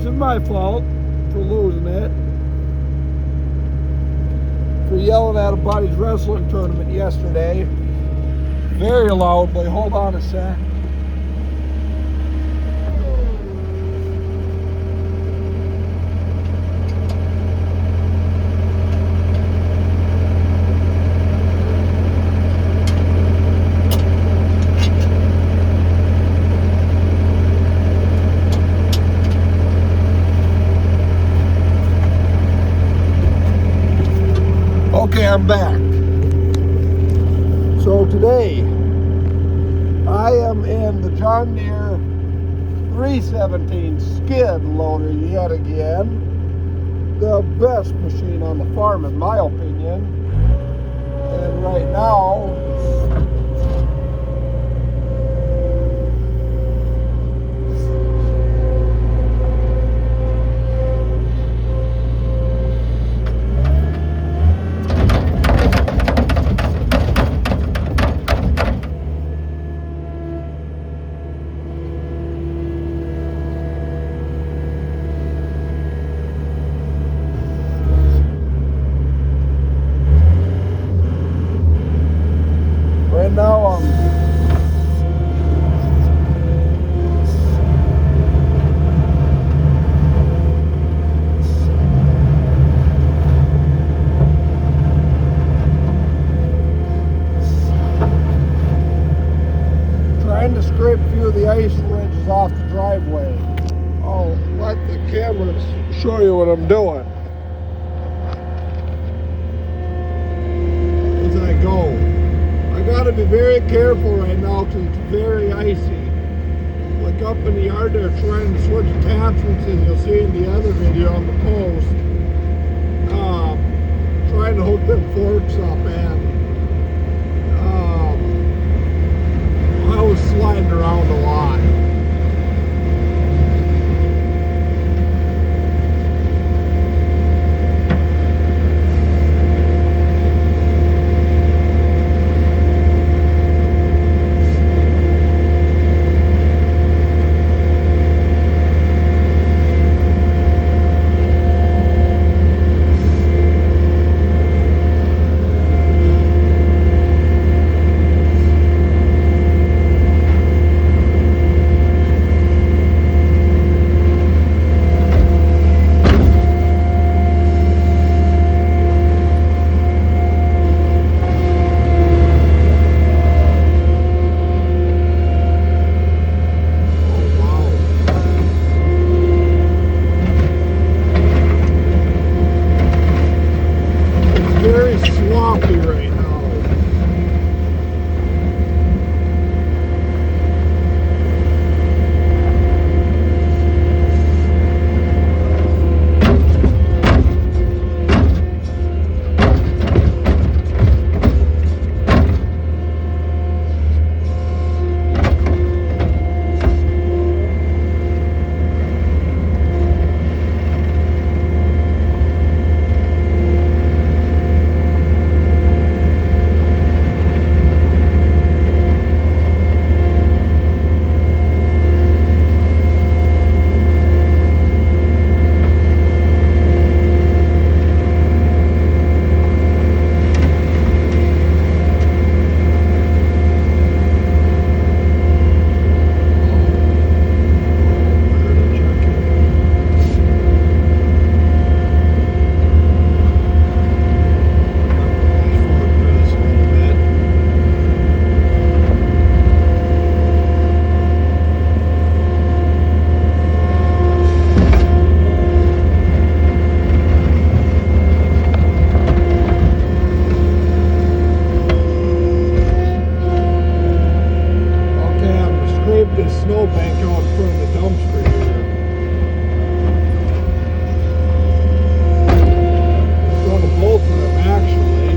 is my fault for losing it. For yelling at a buddy's wrestling tournament yesterday. Very loudly. Hold on a sec. Okay, I'm back. So today, I am in the John Deere 317 skid loader yet again. The best machine on the farm in my opinion. And right now, trying to scrape a few of the ice ridges off the driveway. I'll let the camera show you what I'm doing as I go. I gotta be very careful right now because it's very icy. Like up in the yard there trying to switch attachments, as you'll see in the other video on the post. Trying to hook them forks up, and I was sliding around a lot. Right now. Snowbank out in front of the dumpster here. In front of both of them, actually.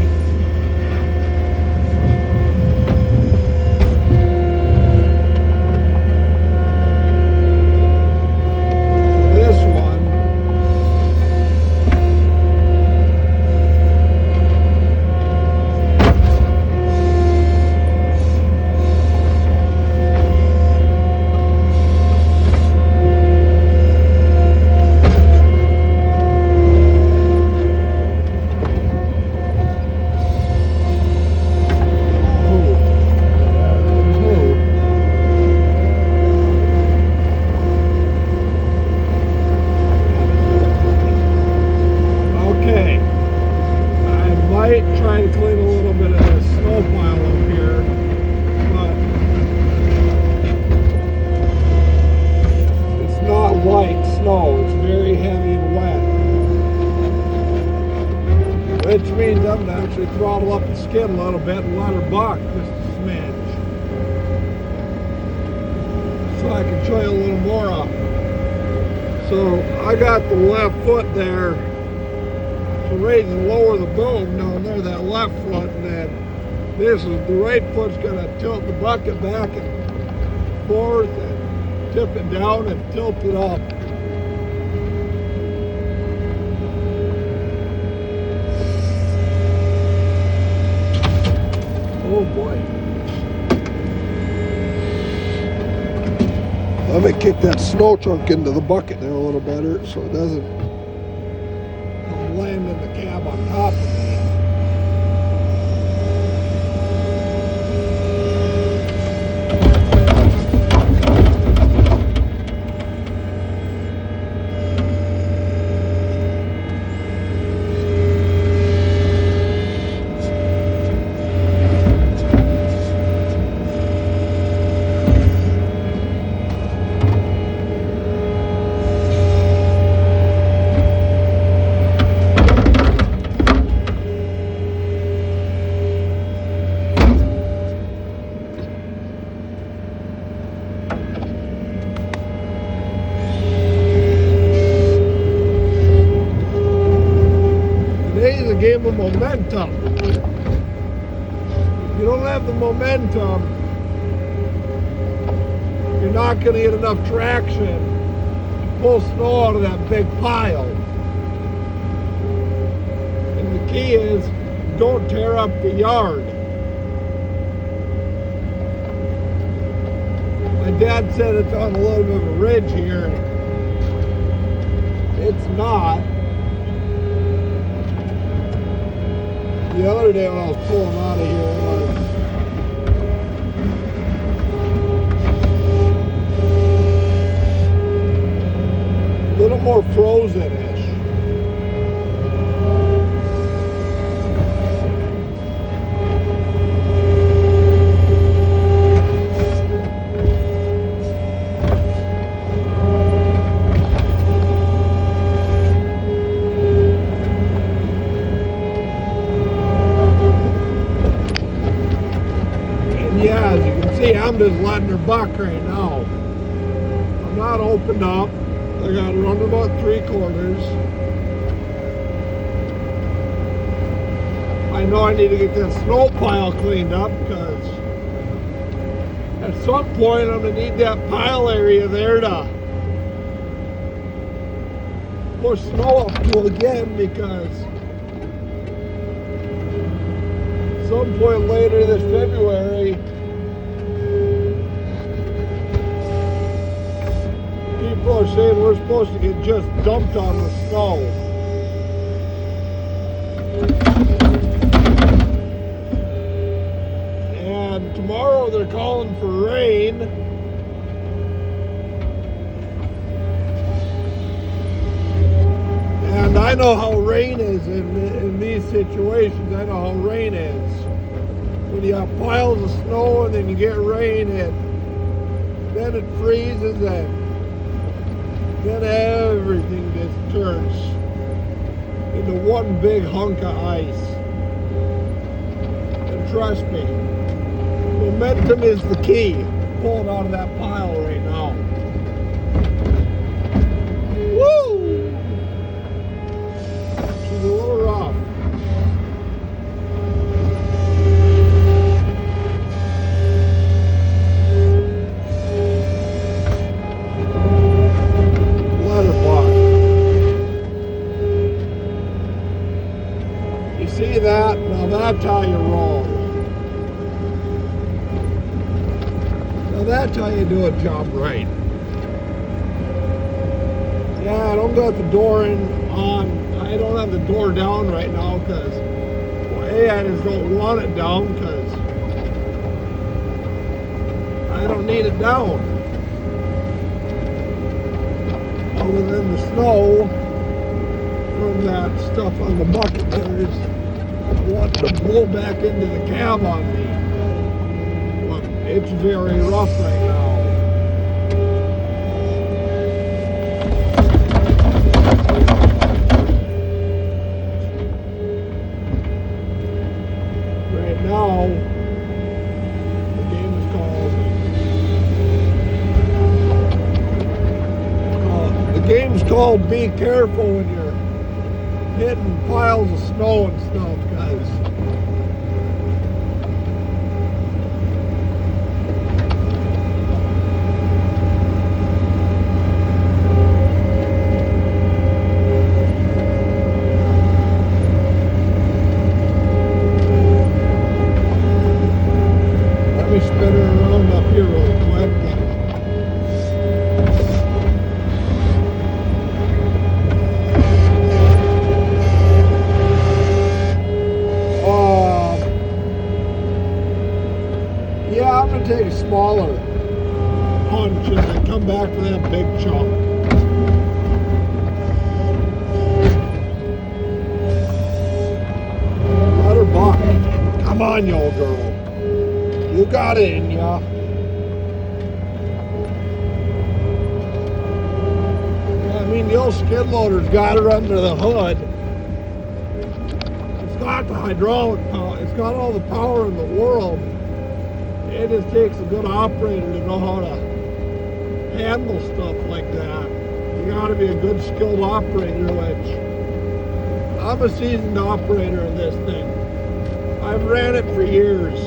This one, skid a little bit and let her buck just a smidge. So I can show you a little more of it. So I got the left foot there. So raise and lower the boom down there, that left foot, and then this is the right foot's gonna tilt the bucket back and forth and tip it down and tilt it up. Oh boy. Let me kick that snow chunk into the bucket there a little better so it doesn't land in the cab on top of me. Game of momentum. If you don't have the momentum, you're not going to get enough traction to pull snow out of that big pile. And the key is, don't tear up the yard. My dad said it's on a little bit of a ridge here. It's not. The other day when I was pulling out of here, it was a little more frozen-ish. Yeah, as you can see, I'm just letting her buck right now. I'm not opened up. I got her under about 3/4. I know I need to get that snow pile cleaned up because at some point I'm going to need that pile area there to push snow up to again, because at some point later this February, people are saying we're supposed to get just dumped on the snow. And tomorrow they're calling for rain. And I know how rain is in these situations. I know how rain is. When you have piles of snow and then you get rain, and then it freezes, and then everything just turns into one big hunk of ice. And trust me, momentum is the key. Pulling out of that pile right now. Woo! She's a little rough. See that? Now that's how you roll. Now that's how you do a job right. Yeah, I don't got the door on. I don't have the door down right now because, well, A, I just don't want it down because I don't need it down. Other than the snow from that stuff on the bucket there, want to blow back into the cab on me. But it's very rough right now. called be careful when you're hitting piles of snow and stuff, guys. Let me spin her around up here really quick. Yeah, I'm going to take a smaller punch and then come back for that big chunk. Let her buck. Come on, you old girl. You got it in ya. Yeah, I mean, the old skid loader's got her under the hood. It's got the hydraulic power. It's got all the power in the world. It just takes a good operator to know how to handle stuff like that. You got to be a good skilled operator, which I'm a seasoned operator of this thing. I've ran it for years.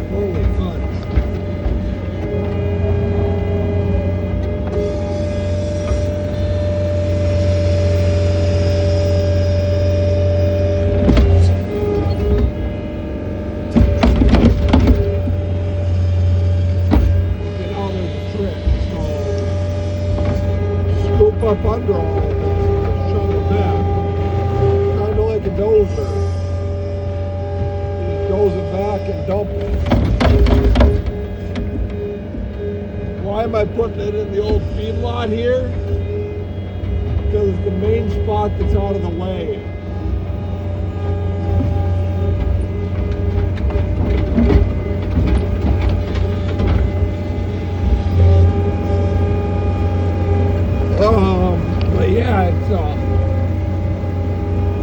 Holy fudge. Up under all of this and just shove it back. Kind of like a dozer. You just doze it back and dump it. Why am I putting it in the old feedlot here? Because it's the main spot that's out of the way. But yeah, it's a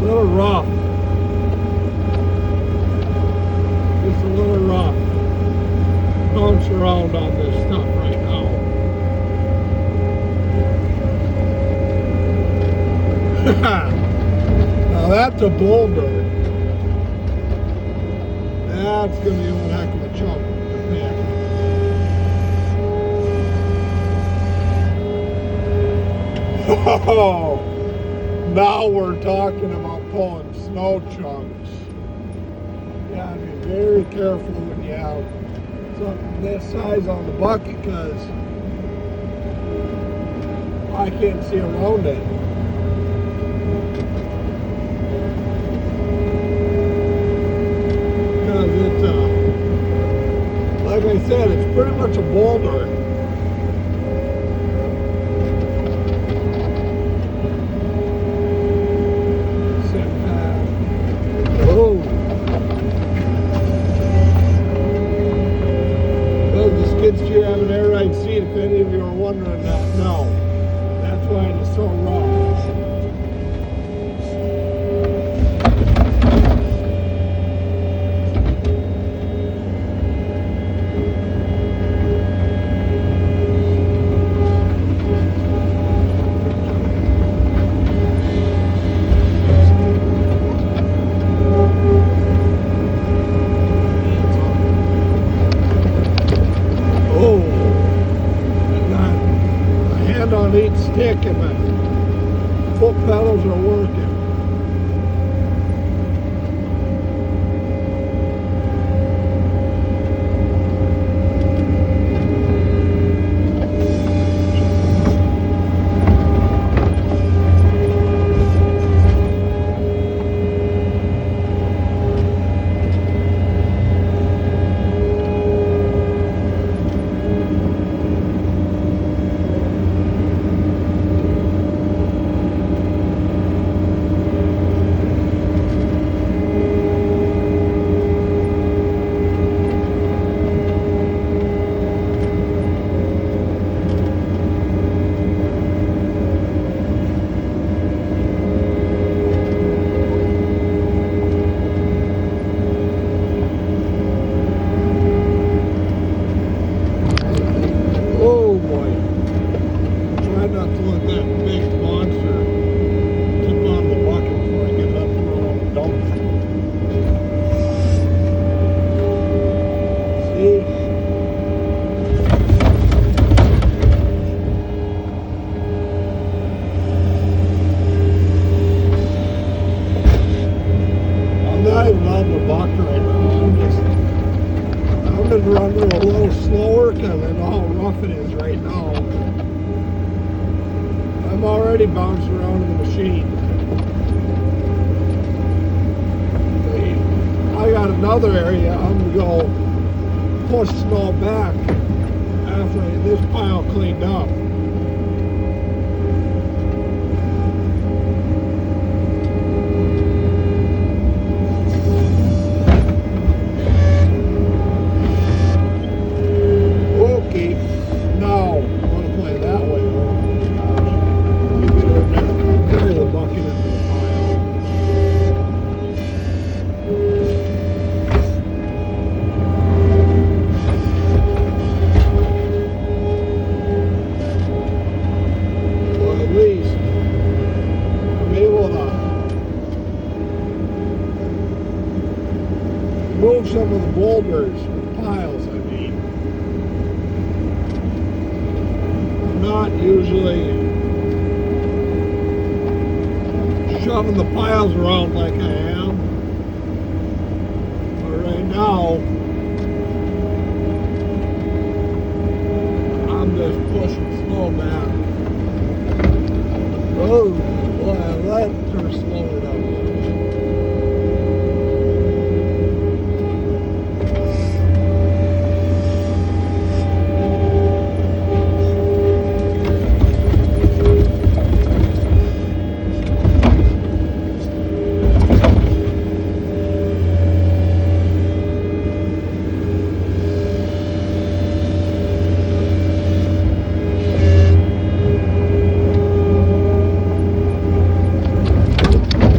little rough. Just a little rough. Bounce around on this stuff right now. Now that's a boulder. That's going to be one heck of a chunk to pick. Oh, now we're talking about pulling snow chunks. Yeah, be very careful when you have something this size on the bucket because I can't see around it. Because it's, like I said, it's pretty much a boulder. Skid steer have an air ride seat, if any of you are wondering that. No, that's why it is so rough. On each stick and my foot pedals are working. go a little slower because I know how rough it is right now. I'm already bouncing around in the machine. I got another area I'm going to push snow back after this pile cleaned up. Okay, now I'm going to play that way. You get in there, carry the bucket into the pile. Well, at least I'm able to move some of the boulders, piles, I mean. I'm not usually shoving the piles around like I am, but right now I'm just pushing snow back. Oh, boy, that turned slower down.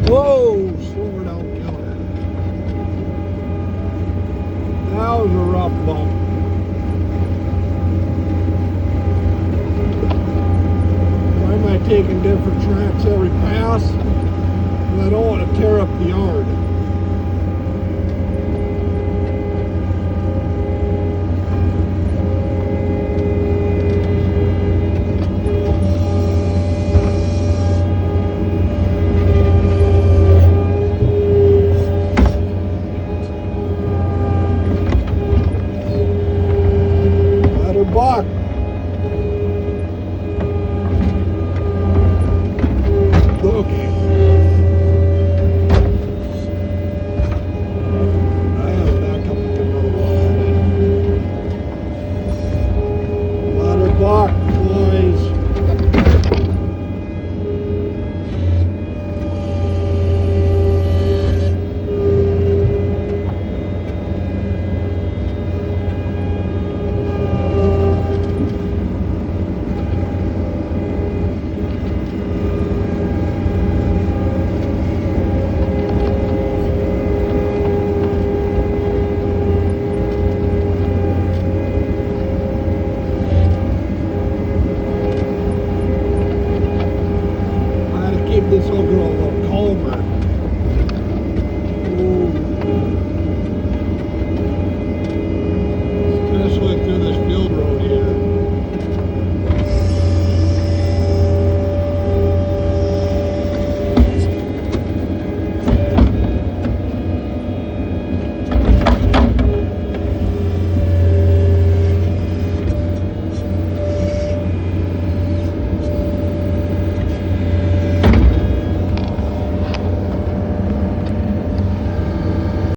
Whoa, slower down, killer. That was a rough bump. Why am I taking different tracks every pass? Because I don't want to tear up the yard.